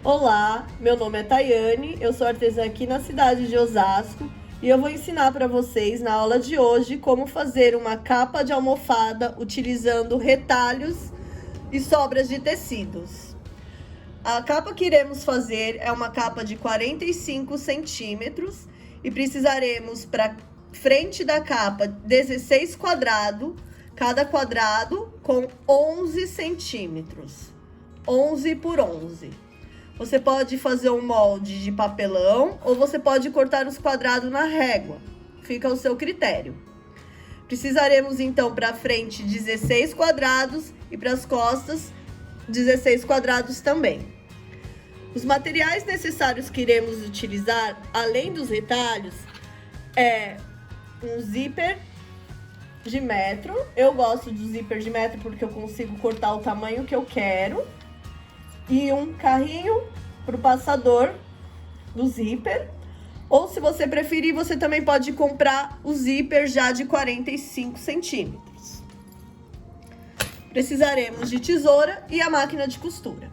Olá, meu nome é Tayane, eu sou artesã aqui na cidade de Osasco e eu vou ensinar para vocês na aula de hoje como fazer uma capa de almofada utilizando retalhos e sobras de tecidos. A capa que iremos fazer é uma capa de 45 centímetros e precisaremos para frente da capa 16 quadrados, cada quadrado com 11 centímetros, 11 por 11. Você pode fazer um molde de papelão ou você pode cortar os quadrados na régua. Fica ao seu critério. Precisaremos então para frente 16 quadrados e para as costas 16 quadrados também. Os materiais necessários que iremos utilizar, além dos retalhos, é um zíper de metro. Eu gosto do zíper de metro porque eu consigo cortar o tamanho que eu quero. E um carrinho para o passador do zíper. Ou se você preferir, você também pode comprar o zíper já de 45 centímetros. Precisaremos de tesoura e a máquina de costura.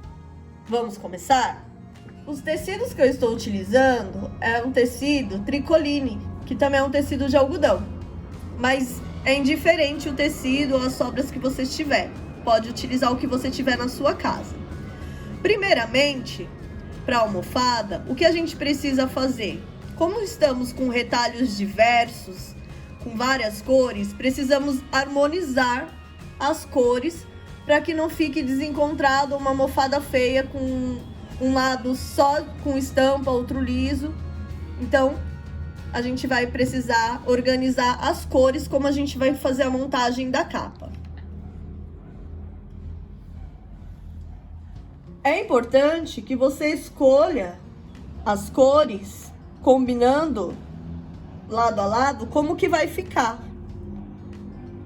Vamos começar? Os tecidos que eu estou utilizando é um tecido tricoline, que também é um tecido de algodão. Mas é indiferente o tecido ou as sobras que você tiver. Pode utilizar o que você tiver na sua casa. Primeiramente, para a almofada, o que a gente precisa fazer? Como estamos com retalhos diversos, com várias cores, precisamos harmonizar as cores para que não fique desencontrado uma almofada feia com um lado só com estampa, outro liso. Então, a gente vai precisar organizar as cores como a gente vai fazer a montagem da capa. É importante que você escolha as cores combinando lado a lado como que vai ficar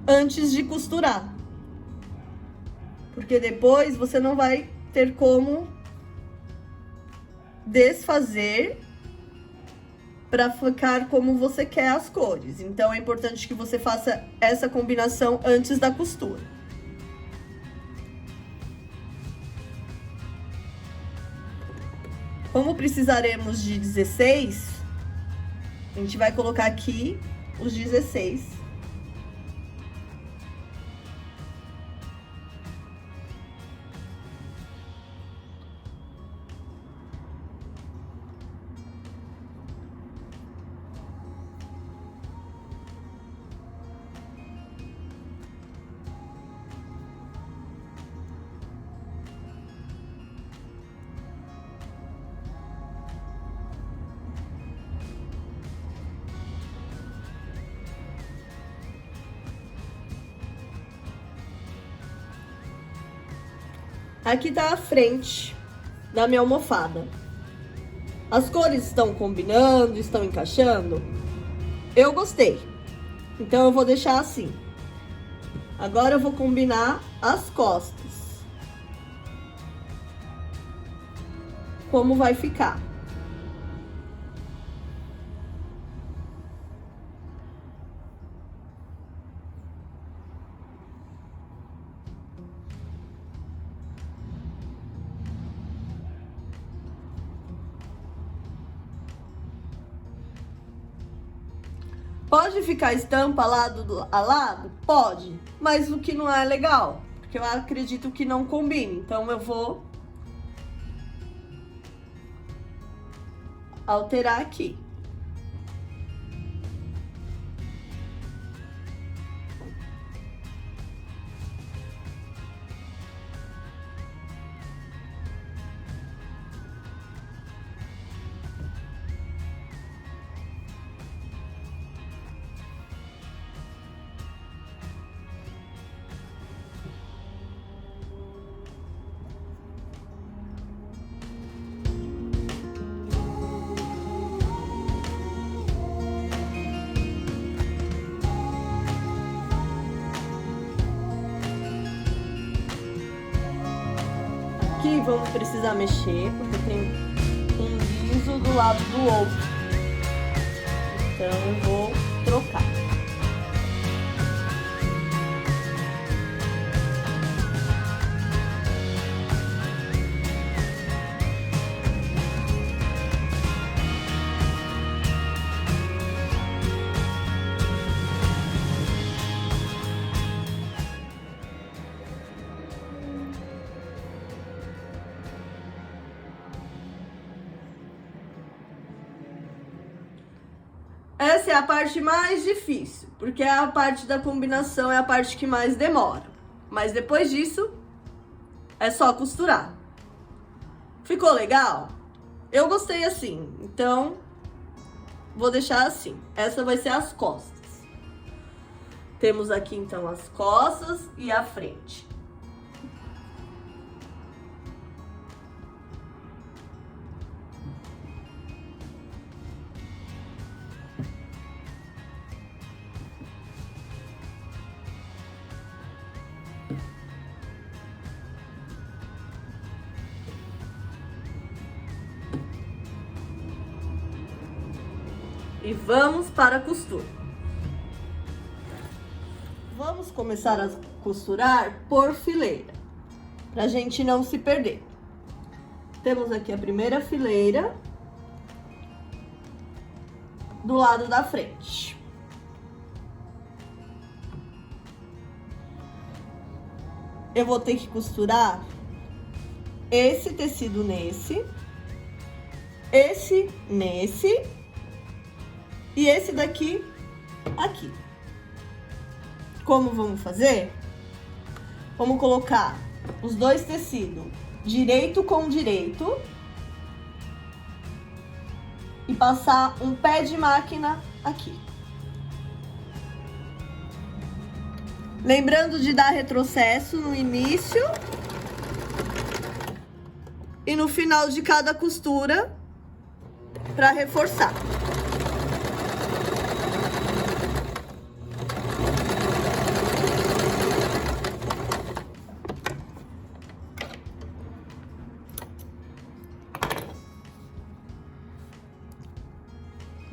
antes de costurar. Porque depois você não vai ter como desfazer para ficar como você quer as cores. Então é importante que você faça essa combinação antes da costura. Como precisaremos de 16, a gente vai colocar aqui os 16. Aqui tá a frente da minha almofada. As cores estão combinando, estão encaixando? Eu gostei. Então eu vou deixar assim. Agora eu vou combinar as costas. Como vai ficar? Pode ficar estampa lado a lado? Pode, mas o que não é legal, porque eu acredito que não combine. Então eu vou alterar aqui. Aqui vamos precisar mexer, porque tem um liso do lado do outro. Então eu vou trocar. ser a parte mais difícil, porque a parte da combinação é a parte que mais demora. Mas depois disso, é só costurar. Ficou legal? Eu gostei assim, então vou deixar assim. Essa vai ser as costas. Temos aqui então as costas e a frente. E vamos para a costura. Vamos começar a costurar por fileira, para a gente não se perder. Temos aqui a primeira fileira do lado da frente. Eu vou ter que costurar esse tecido nesse, esse nesse e esse daqui aqui. Como vamos fazer? Vamos colocar os dois tecidos direito com direito e passar um pé de máquina aqui. Lembrando de dar retrocesso no início e no final de cada costura para reforçar.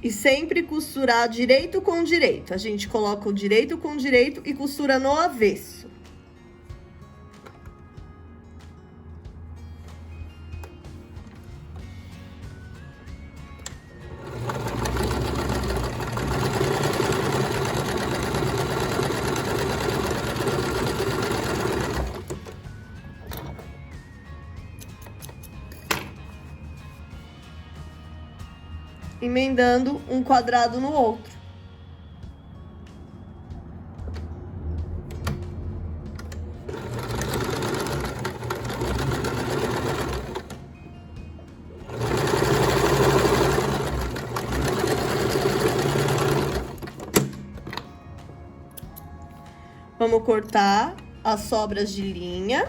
E sempre costurar direito com direito. A gente coloca o direito com direito e costura no avesso. Emendando um quadrado no outro. Vamos cortar as sobras de linha.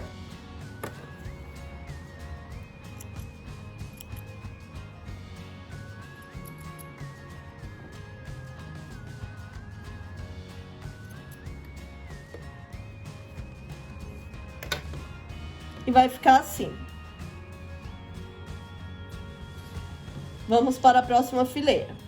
E vai ficar assim. Vamos para a próxima fileira.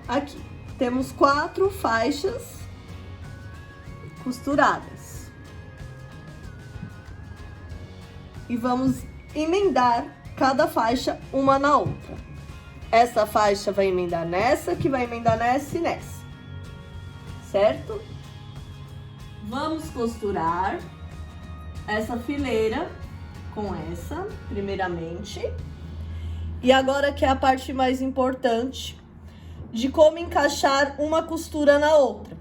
Aqui, temos 4 faixas costuradas. E vamos emendar cada faixa uma na outra. Essa faixa vai emendar nessa, que vai emendar nessa e nessa. Certo? Vamos costurar essa fileira com essa, primeiramente. E agora que é a parte mais importante de como encaixar uma costura na outra.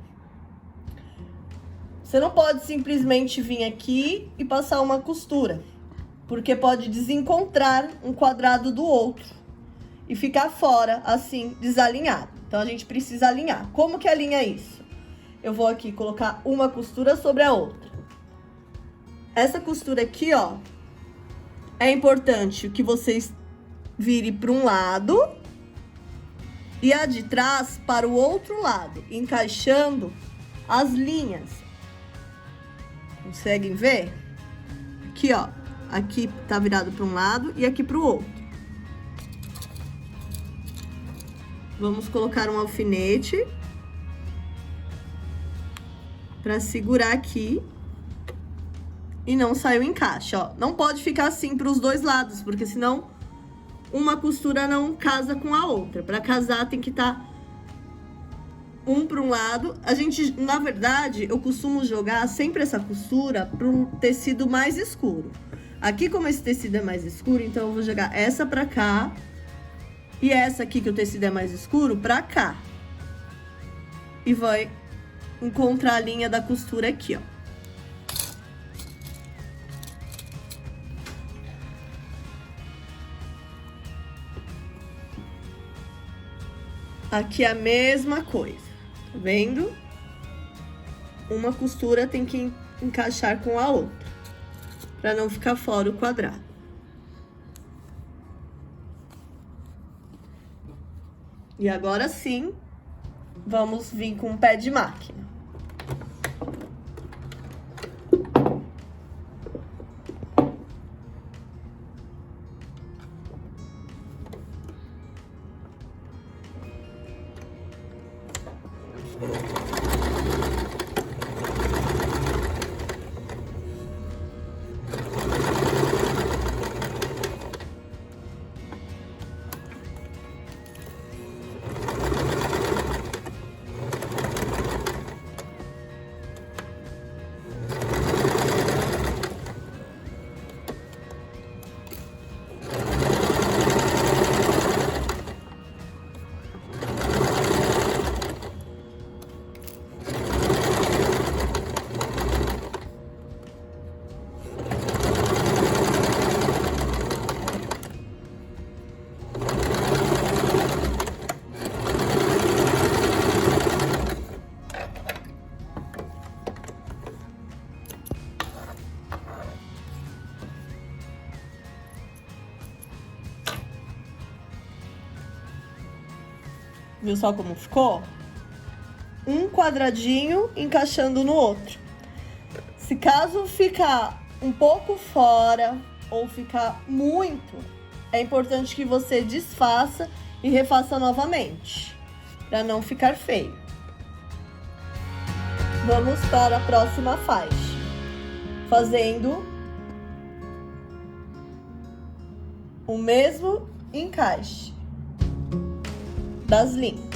Você não pode simplesmente vir aqui e passar uma costura, porque pode desencontrar um quadrado do outro e ficar fora, assim, desalinhado. Então, a gente precisa alinhar. Como que alinha isso? Eu vou aqui colocar uma costura sobre a outra. Essa costura aqui, ó, é importante que vocês virem para um lado e a de trás para o outro lado, encaixando as linhas. Conseguem ver? Aqui, ó. Aqui tá virado para um lado e aqui para o outro. Vamos colocar um alfinete para segurar aqui e não sair o encaixe, ó. Não pode ficar assim para os dois lados, porque senão uma costura não casa com a outra. Para casar tem que estar um para um lado. A gente, na verdade, eu costumo jogar sempre essa costura para um tecido mais escuro. Aqui, como esse tecido é mais escuro, então eu vou jogar essa para cá e essa aqui, que o tecido é mais escuro, para cá. E vai encontrar a linha da costura aqui, ó. Aqui é a mesma coisa, tá vendo? Uma costura tem que encaixar com a outra, para não ficar fora o quadrado. E agora sim, vamos vir com o pé de máquina. Viu só como ficou? Um quadradinho encaixando no outro. Se caso ficar um pouco fora ou ficar muito, é importante que você desfaça e refaça novamente, para não ficar feio. Vamos para a próxima faixa, fazendo o mesmo encaixe das linhas.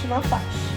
última faixa.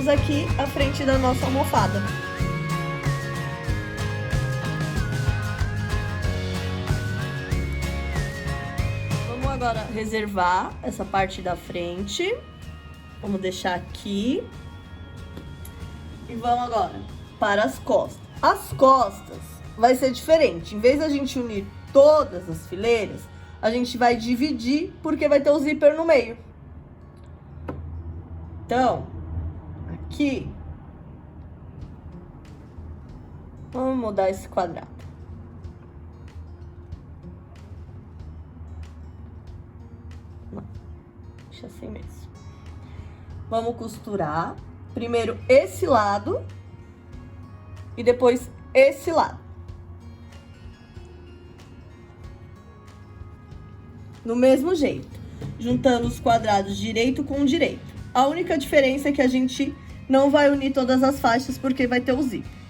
Temos aqui a frente da nossa almofada. Vamos agora reservar essa parte da frente. Vamos deixar aqui. E vamos agora para as costas. As costas vai ser diferente. Em vez da gente unir todas as fileiras, a gente vai dividir, porque vai ter o zíper no meio. Então, aqui, vamos mudar esse quadrado. Não, deixa assim mesmo. Vamos costurar primeiro esse lado e depois esse lado. No mesmo jeito, juntando os quadrados direito com direito. A única diferença é que a gente não vai unir todas as faixas porque vai ter o zíper.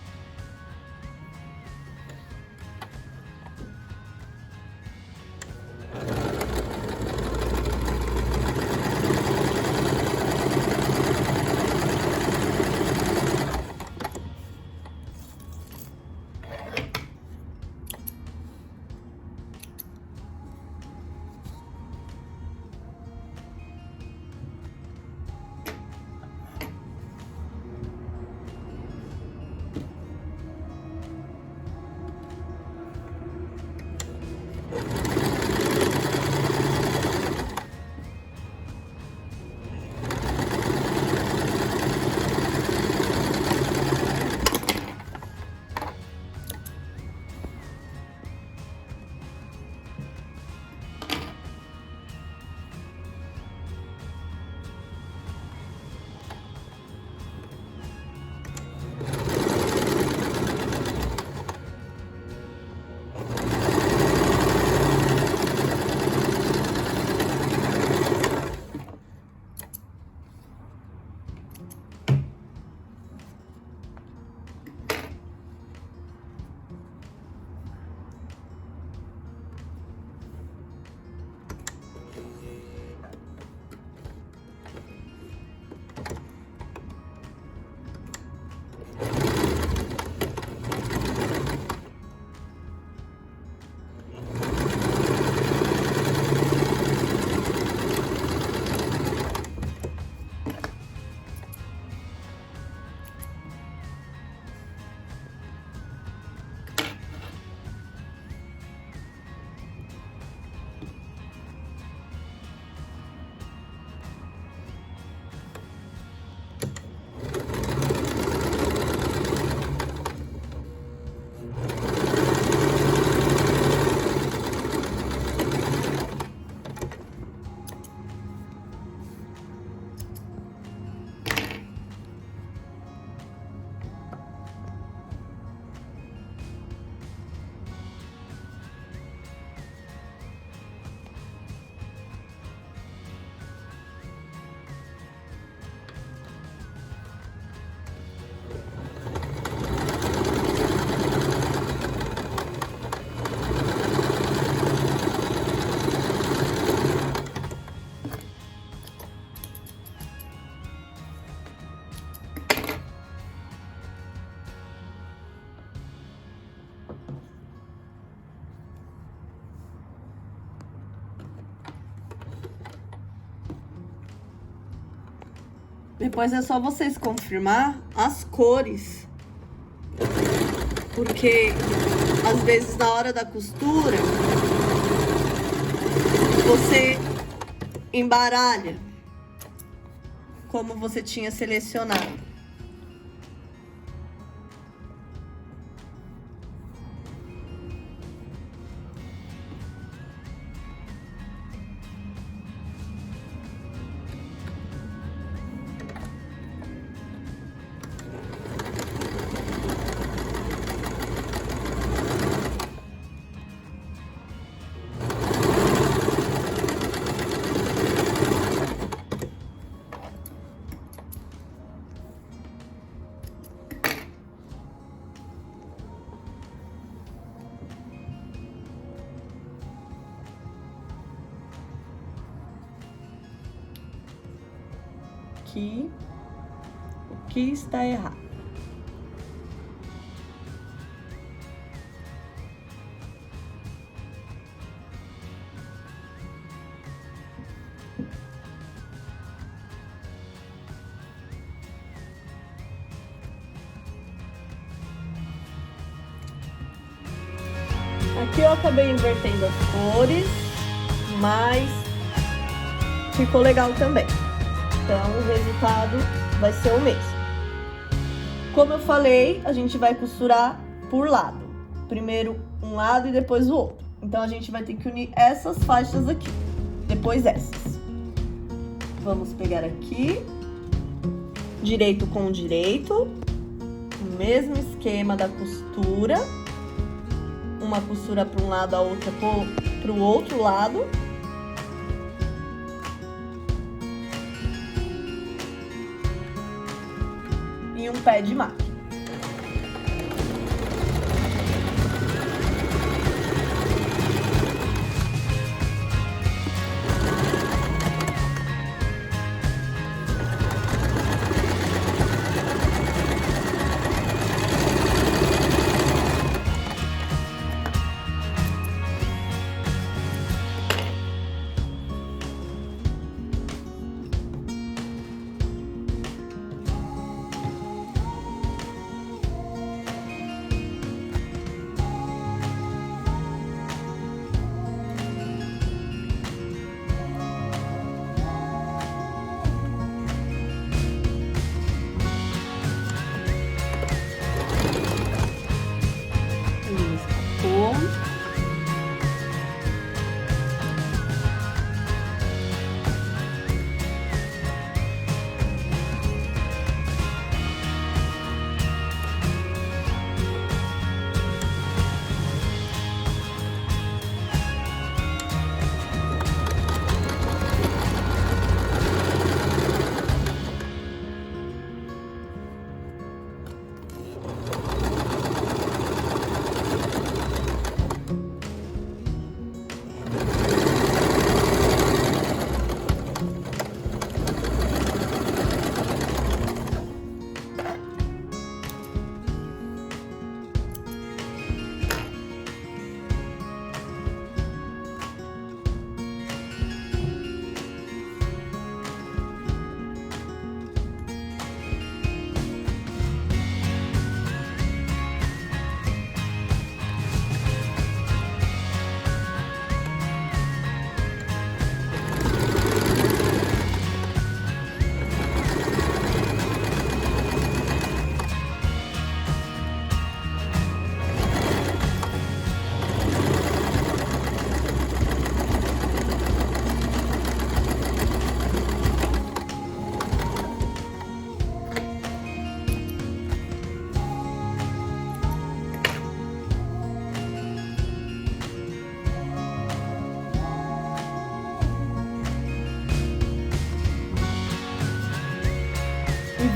Depois é só vocês confirmar as cores. Porque, às vezes, na hora da costura, você embaralha como você tinha selecionado. Aqui, o que está errado? Aqui eu acabei invertendo as cores, mas ficou legal também. Então, o resultado vai ser o mesmo. Como eu falei, a gente vai costurar por lado. Primeiro um lado e depois o outro. Então, a gente vai ter que unir essas faixas aqui, depois essas. Vamos pegar aqui, direito com direito, o mesmo esquema da costura. Uma costura para um lado, a outra para o outro lado. E um pé de máquina.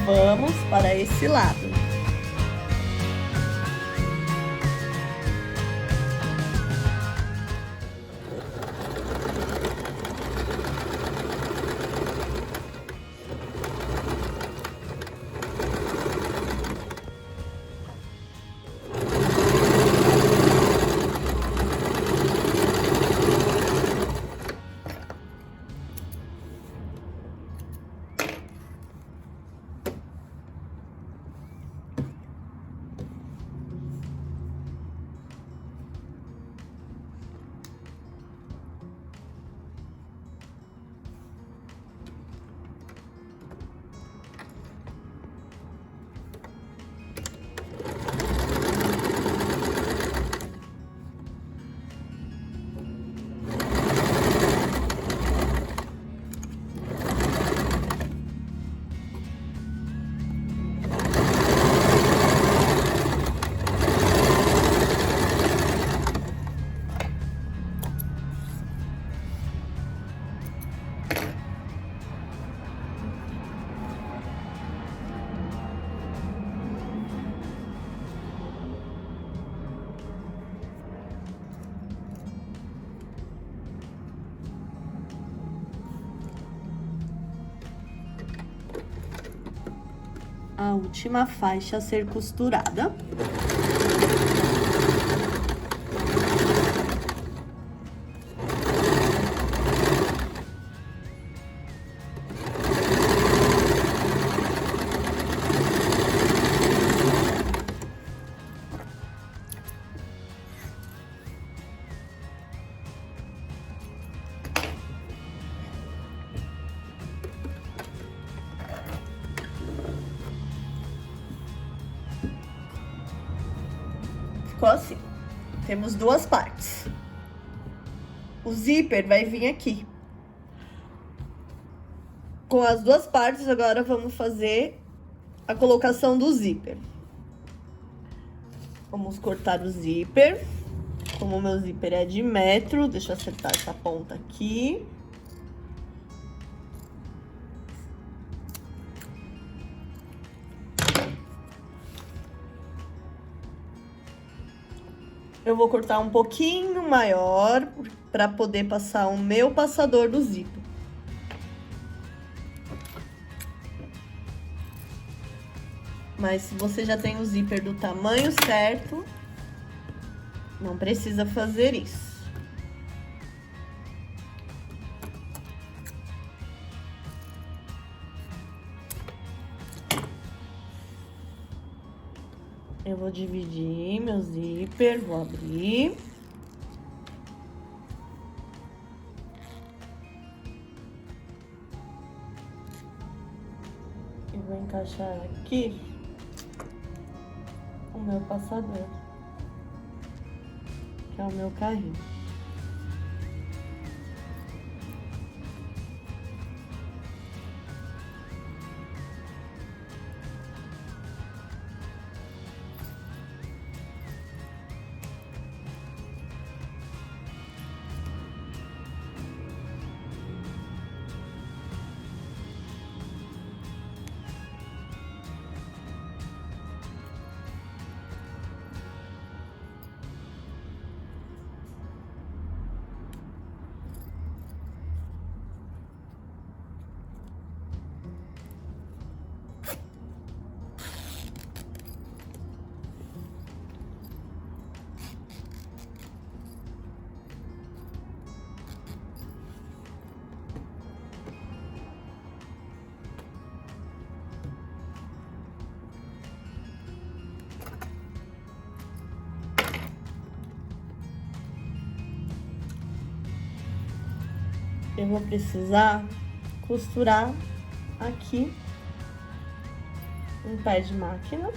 Vamos para esse lado. a última faixa a ser costurada. Ficou assim. Temos duas partes. O zíper vai vir aqui. Com as duas partes, agora vamos fazer a colocação do zíper. Vamos cortar o zíper. Como o meu zíper é de 1 metro, deixa eu acertar essa ponta aqui. Eu vou cortar um pouquinho maior para poder passar o meu passador do zíper. Mas se você já tem o zíper do tamanho certo, não precisa fazer isso. Eu vou dividir meu zíper, vou abrir. E vou encaixar aqui o meu passador, que é o meu carrinho. Eu vou precisar costurar aqui um pé de máquina.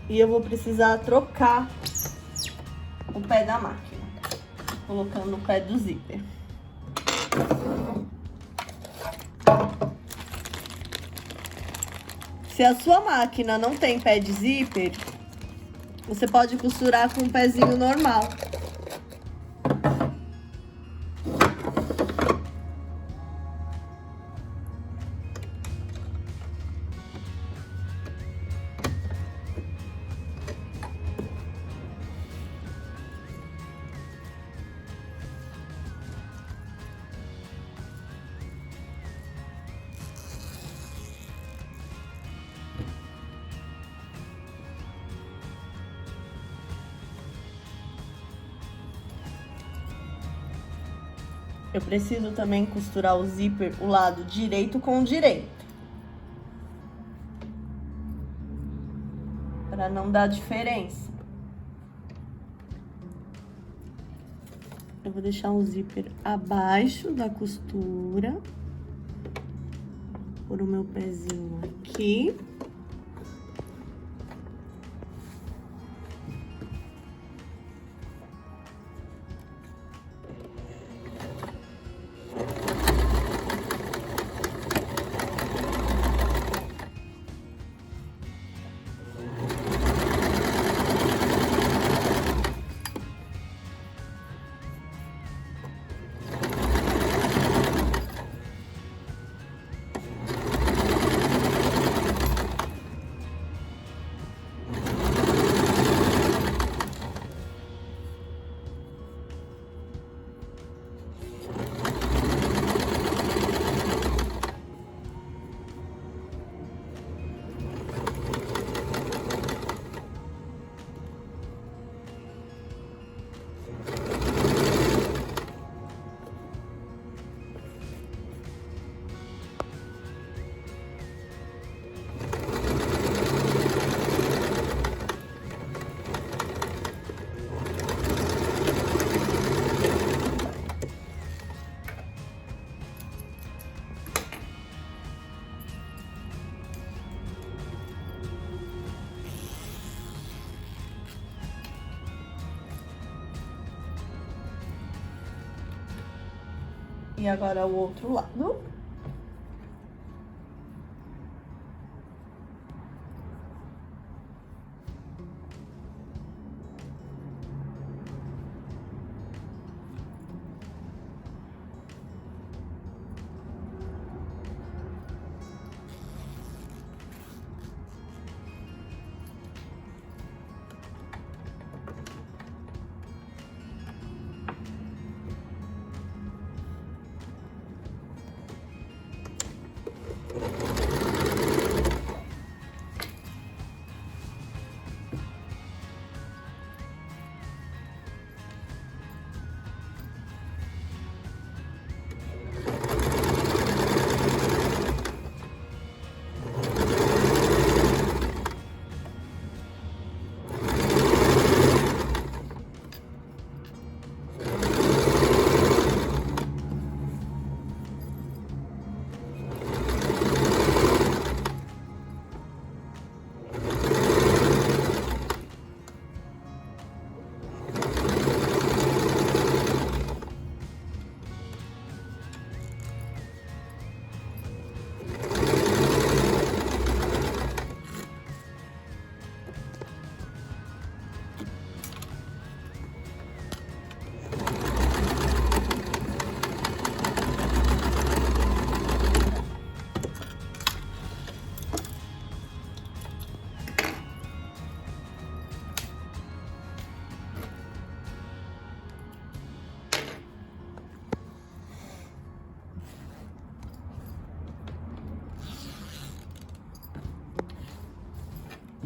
E eu vou precisar trocar o pé da máquina, colocando o pé do zíper. Se a sua máquina não tem pé de zíper, você pode costurar com um pezinho normal. Eu preciso também costurar o zíper, o lado direito com o direito, para não dar diferença. Eu vou deixar o zíper abaixo da costura, por o meu pezinho aqui. E agora o outro lado.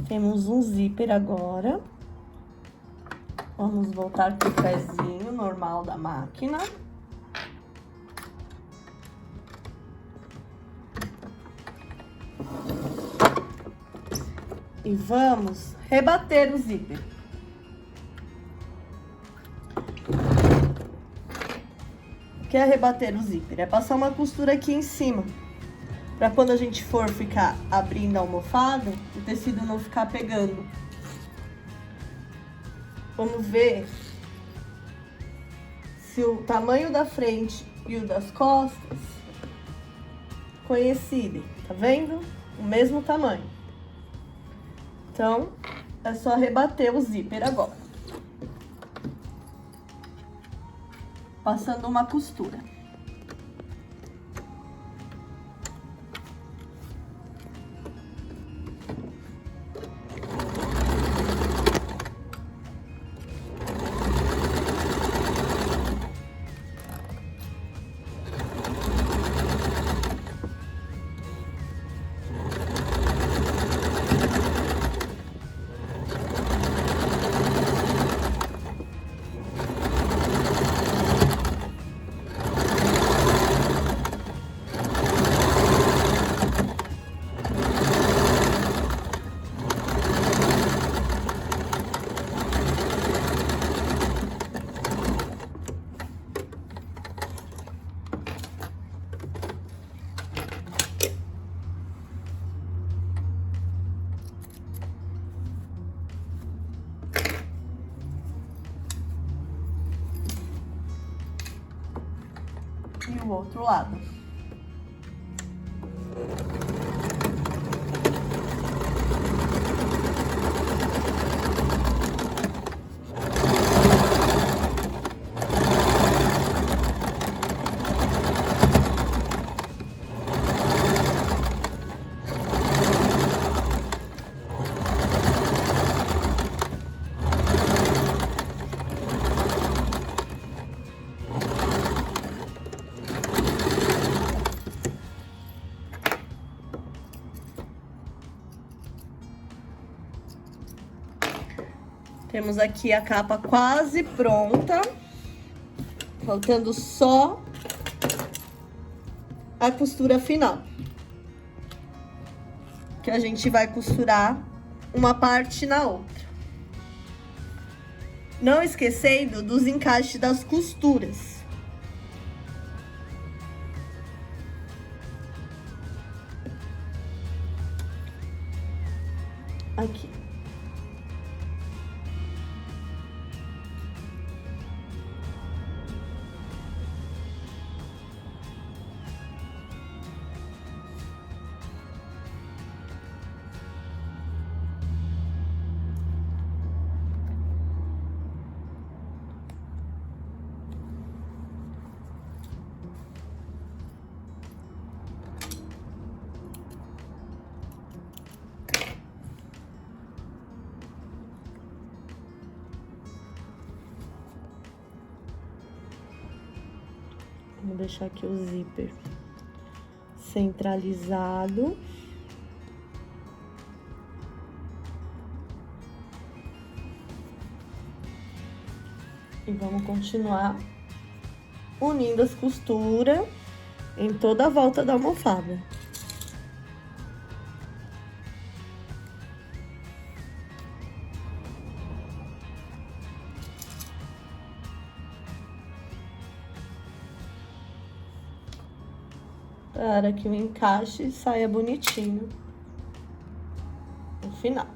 Temos um zíper agora. Vamos voltar pro pezinho normal da máquina. E vamos rebater o zíper. O que é rebater o zíper? É passar uma costura aqui em cima. Pra quando a gente for ficar abrindo a almofada, o tecido não ficar pegando. Vamos ver se o tamanho da frente e o das costas coincidem. Tá vendo? O mesmo tamanho. Então, é só rebater o zíper agora. Passando uma costura. E o outro lado. Temos aqui a capa quase pronta. Faltando só a costura final. Que a gente vai costurar uma parte na outra. Não esquecendo dos encaixes das costuras. Aqui. Vamos deixar aqui o zíper centralizado. E vamos continuar unindo as costuras em toda a volta da almofada. Para que o encaixe saia bonitinho no final.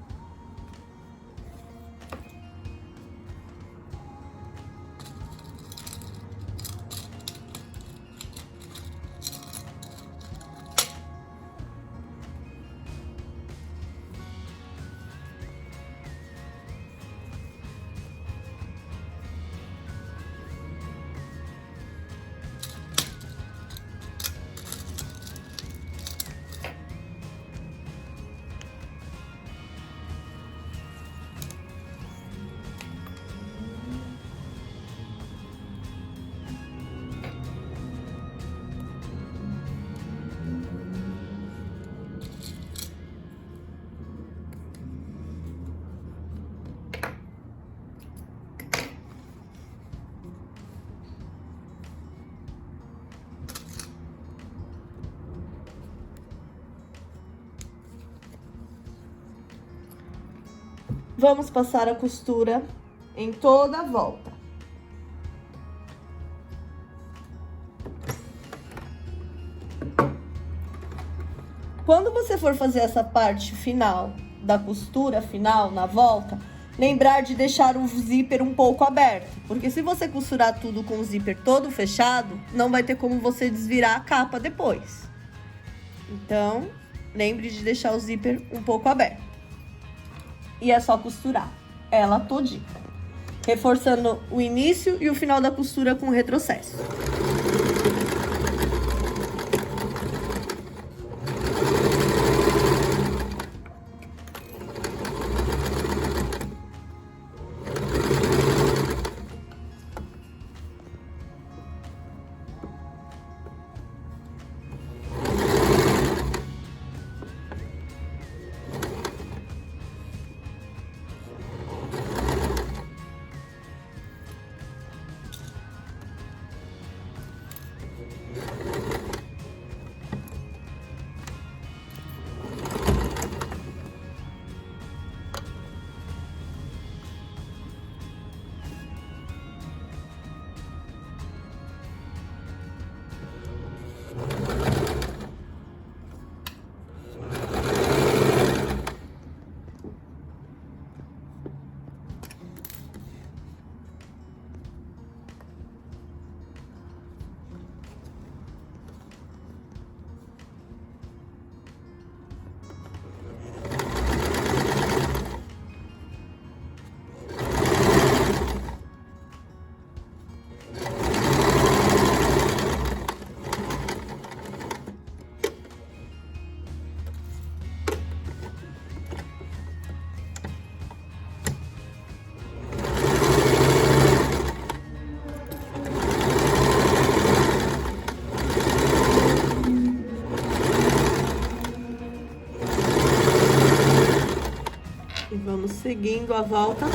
Vamos passar a costura em toda a volta. Quando você for fazer essa parte final da costura final na volta, lembrar de deixar o zíper um pouco aberto, porque se você costurar tudo com o zíper todo fechado, não vai ter como você desvirar a capa depois. Então, lembre de deixar o zíper um pouco aberto. E é só costurar ela todinha, reforçando o início e o final da costura com retrocesso. E vamos seguindo a volta.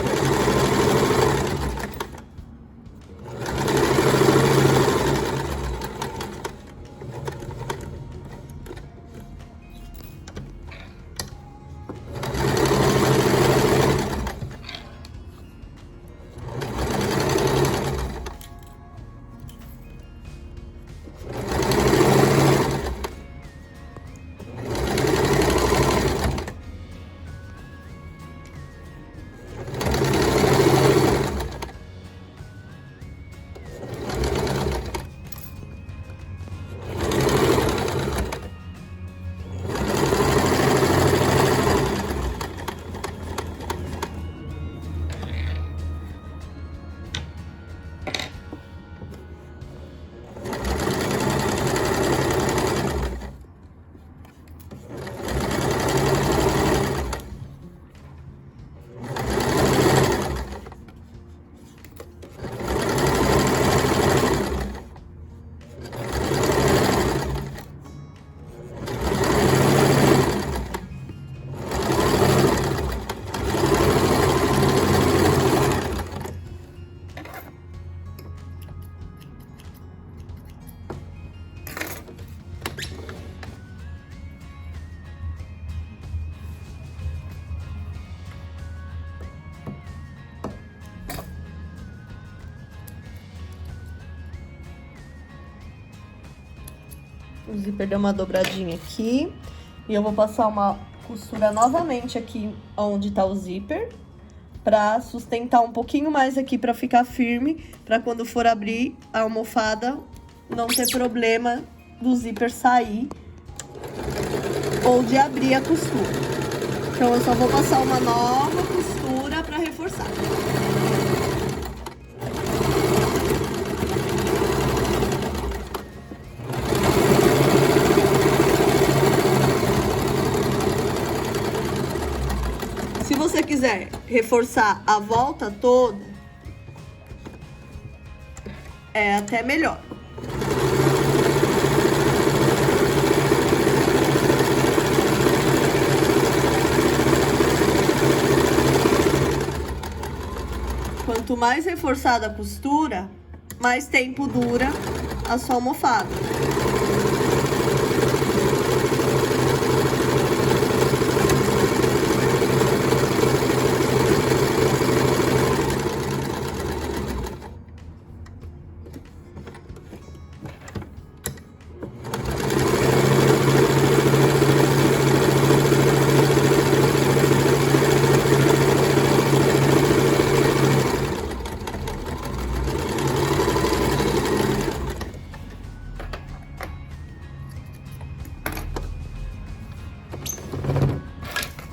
O zíper deu uma dobradinha aqui. E eu vou passar uma costura novamente aqui onde tá o zíper, pra sustentar um pouquinho mais aqui, pra ficar firme, pra quando for abrir a almofada não ter problema do zíper sair ou de abrir a costura. Então eu só vou passar uma nova costura pra reforçar. Se você quiser reforçar a volta toda, é até melhor. Quanto mais reforçada a costura, mais tempo dura a sua almofada.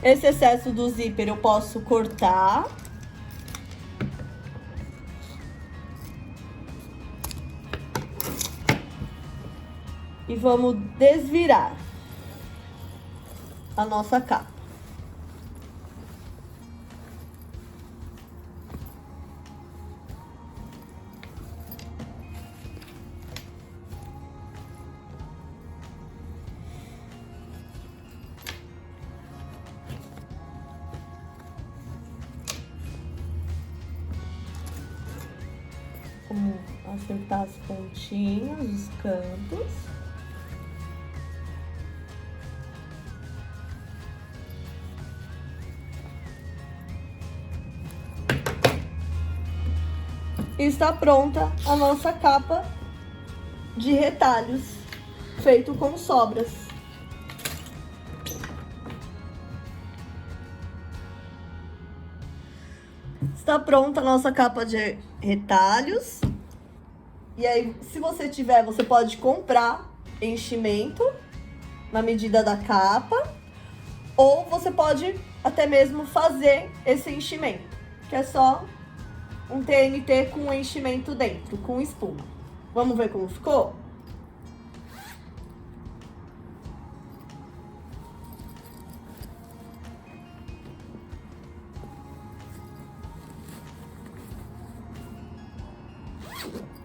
Esse excesso do zíper eu posso cortar. E vamos desvirar a nossa capa. Vamos acertar as pontinhas, os cantos. E está pronta a nossa capa de retalhos, feito com sobras. Está pronta a nossa capa de retalhos. E aí, se você tiver, você pode comprar enchimento na medida da capa. Ou você pode até mesmo fazer esse enchimento, que é só um TNT com enchimento dentro, com espuma. Vamos ver como ficou?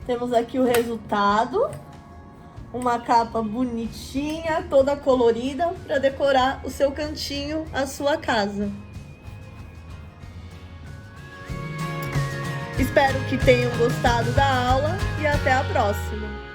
Temos aqui o resultado. Uma capa bonitinha, toda colorida, para decorar o seu cantinho, a sua casa. Espero que tenham gostado da aula e até a próxima!